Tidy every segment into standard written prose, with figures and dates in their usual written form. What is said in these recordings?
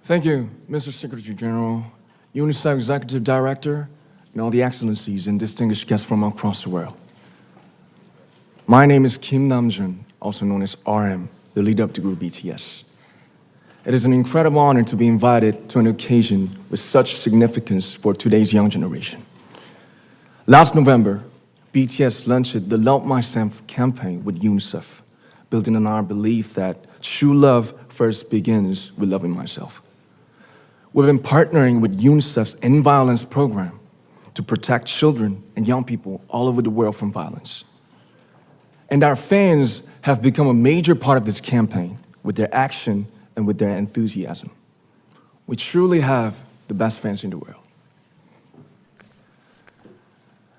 Thank you, Mr. Secretary General, UNICEF Executive Director, and all the excellencies and distinguished guests from across the world. My name is Nam Jun, also known as RM, the leader of the group BTS. It is an incredible honor to be invited to an occasion with such significance for today's young generation. Last November, BTS launched the Love Myself campaign with UNICEF, building on our belief that true love first begins with loving myself. We've been partnering with UNICEF's End Violence program to protect children and young people all over the world from violence. And our fans have become a major part of this campaign with their action and with their enthusiasm. We truly have the best fans in the world.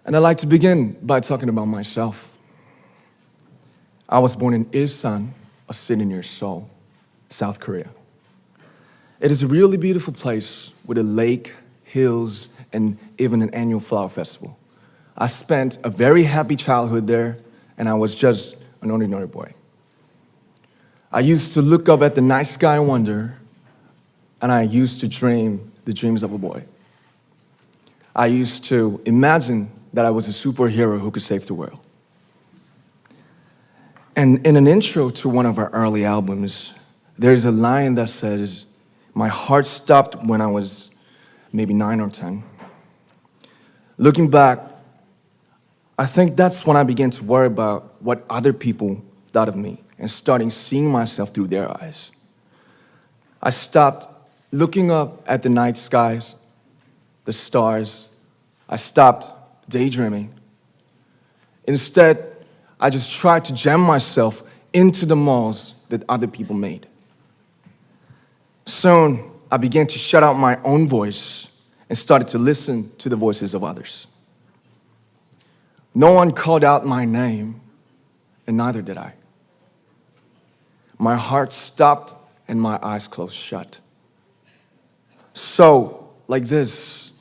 And I'd like to begin by talking about myself. I was born in Ilsan, a city near Seoul, South Korea. It is a really beautiful place with a lake, hills, and even an annual flower festival. I spent a very happy childhood there, and I was just an ordinary boy. I used to look up at the night sky and wonder, and I used to dream the dreams of a boy. I used to imagine that I was a superhero who could save the world. And in an intro to one of our early albums, there's a line that says, "My heart stopped when I was maybe 9 or 10. Looking back, I think that's when I began to worry about what other people thought of me and starting seeing myself through their eyes. I stopped looking up at the night skies, the stars. I stopped daydreaming. Instead, I just tried to jam myself into the malls that other people made. Soon, I began to shut out my own voice and started to listen to the voices of others. No one called out my name, and neither did I. My heart stopped and my eyes closed shut. So, like this,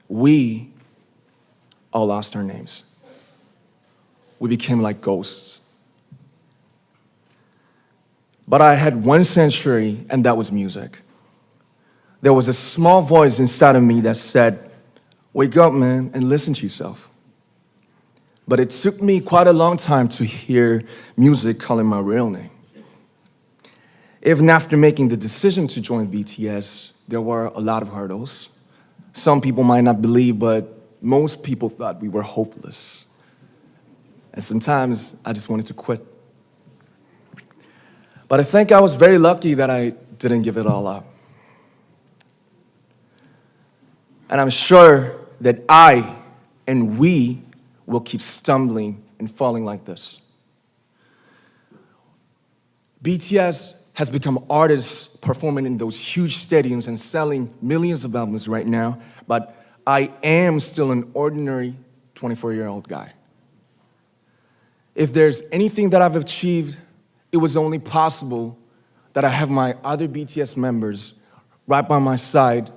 we all lost our names. We became like ghosts. But I had one sanctuary, and that was music. There was a small voice inside of me that said, "Wake up, man, and listen to yourself." But it took me quite a long time to hear music calling my real name. Even after making the decision to join BTS, there were a lot of hurdles. Some people might not believe, but most people thought we were hopeless. And sometimes I just wanted to quit. But I think I was very lucky that I didn't give it all up. And I'm sure that I and we will keep stumbling and falling like this. BTS has become artists performing in those huge stadiums and selling millions of albums right now, but I am still an ordinary 24-year-old guy. If there's anything that I've achieved, it was only possible that I have my other BTS members right by my side,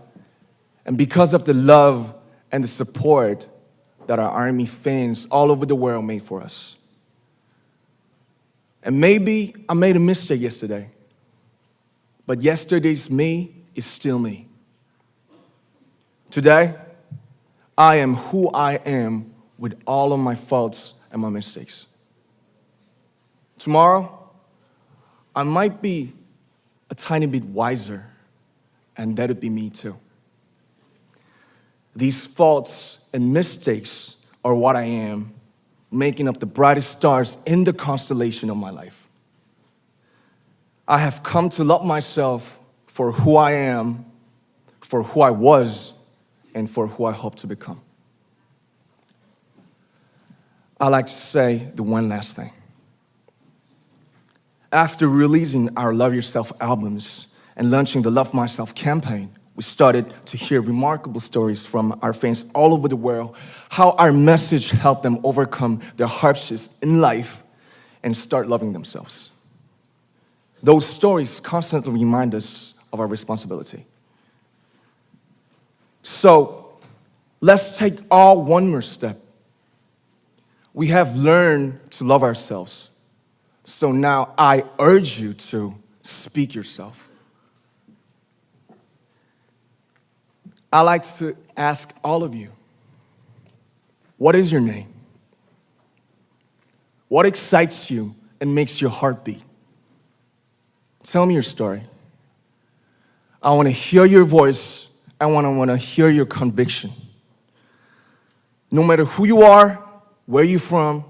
and because of the love and the support that our ARMY fans all over the world made for us. And maybe I made a mistake yesterday, but yesterday's me is still me. Today, I am who I am with all of my faults and my mistakes. Tomorrow, I might be a tiny bit wiser, and that'd be me too. These faults and mistakes are what I am, making up the brightest stars in the constellation of my life. I have come to love myself for who I am, for who I was, and for who I hope to become. I like to say the one last thing. After releasing our Love Yourself albums and launching the Love Myself campaign, we started to hear remarkable stories from our fans all over the world, how our message helped them overcome their hardships in life and start loving themselves. Those stories constantly remind us of our responsibility. So, let's take all one more step. We have learned to love ourselves. So now I urge you to speak yourself. I like to ask all of you, what is your name? What excites you and makes your heart beat? Tell me your story. I want to hear your voice. I want to hear your conviction. No matter who you are, where you're from,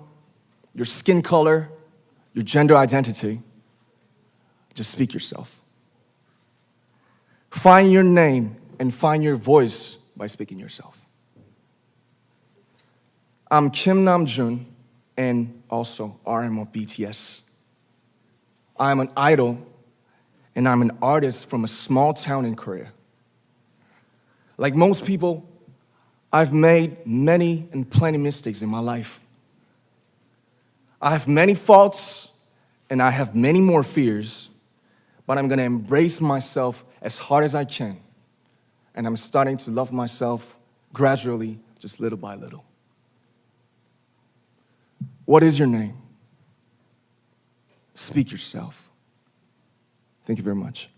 your skin color, your gender identity, just speak yourself. Find your name and find your voice by speaking yourself. I'm Nam Jun, and also RM of BTS. I'm an idol, and I'm an artist from a small town in Korea. Like most people, I've made many and plenty mistakes in my life. I have many faults, and I have many more fears, but I'm gonna embrace myself as hard as I can, and I'm starting to love myself gradually, just little by little. What is your name? Speak yourself. Thank you very much.